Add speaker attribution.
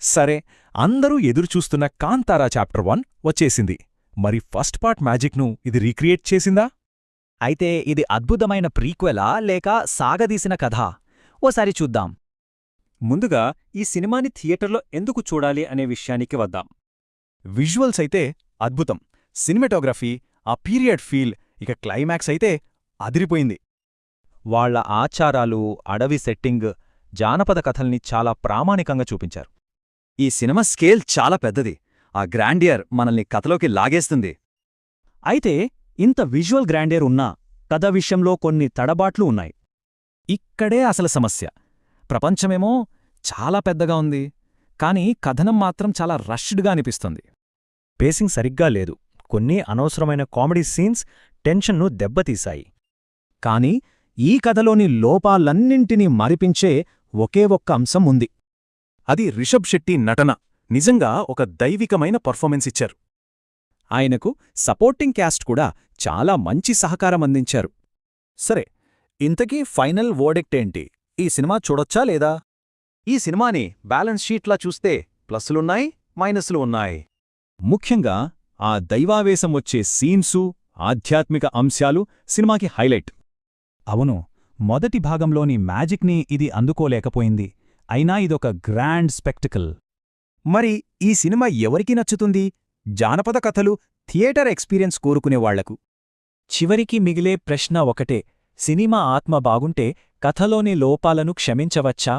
Speaker 1: సరే, అందరూ ఎదురుచూస్తున్న కాంతారా చాప్టర్ 1 వచ్చేసింది. మరి ఫస్ట్ పార్ట్ మ్యాజిక్ను ఇది రీక్రియేట్ చేసిందా?
Speaker 2: అయితే ఇది అద్భుతమైన ప్రీక్వెలా లేక సాగదీసిన కథా? ఓసారి చూద్దాం.
Speaker 3: ముందుగా ఈ సినిమాని థియేటర్లో ఎందుకు చూడాలి అనే విషయానికి వద్దాం.
Speaker 1: విజువల్స్ అయితే అద్భుతం, సినిమాటోగ్రఫీ, ఆ పీరియడ్ ఫీల్, ఇక క్లైమాక్స్ అయితే అదిరిపోయింది.
Speaker 2: వాళ్ల ఆచారాలు, అడవి సెట్టింగ్, జానపద కథల్ని చాలా ప్రామాణికంగా చూపించారు.
Speaker 4: ఈ సినిమా స్కేల్ చాలా పెద్దది. ఆ గ్రాండియర్ మనల్ని కథలోకి లాగేస్తుంది.
Speaker 3: అయితే ఇంత విజువల్ గ్రాండియర్ ఉన్నా కథ విషయంలో కొన్ని తడబాట్లు ఉన్నాయి.
Speaker 1: ఇక్కడే అసలు సమస్య. ప్రపంచమేమో చాలా పెద్దగా ఉంది, కానీ కథనం మాత్రం చాలా రష్డ్గా అనిపిస్తుంది.
Speaker 3: పేసింగ్ సరిగ్గా లేదు. కొన్ని అనవసరమైన కామెడీ సీన్స్ టెన్షన్ను దెబ్బతీశాయి. కాని ఈ కథలోని లోపాలన్నింటినీ మరిపించే ఒకే ఒక్క అంశం ఉంది.
Speaker 1: అది రిషబ్ శెట్టి నటన. నిజంగా ఒక దైవికమైన పర్ఫార్మెన్స్ ఇచ్చారు.
Speaker 3: ఆయనకు సపోర్టింగ్ క్యాస్ట్ కూడా చాలా మంచి సహకారం అందించారు.
Speaker 4: సరే, ఇంతకీ ఫైనల్ వర్డిక్ట్ ఏంటి? ఈ సినిమా చూడొచ్చా లేదా? ఈ సినిమాని బ్యాలెన్స్ షీట్లా చూస్తే ప్లస్లున్నాయి, మైనస్లు ఉన్నాయి.
Speaker 3: ముఖ్యంగా ఆ దైవావేశం వచ్చే సీన్సు, ఆధ్యాత్మిక అంశాలు సినిమాకి హైలైట్.
Speaker 5: అవును, మొదటి భాగంలోని మ్యాజిక్ని ఇది అందుకోలేకపోయింది. అయినా ఇదొక గ్రాండ్ స్పెక్టికల్.
Speaker 2: మరి ఈ సినిమా ఎవరికి నచ్చుతుంది? జానపద కథలు, థియేటర్ ఎక్స్పీరియన్స్ కోరుకునేవాళ్లకు. చివరికి మిగిలే ప్రశ్న ఒకటే: సినిమా ఆత్మ బాగుంటే కథలోని లోపాలను క్షమించవచ్చా?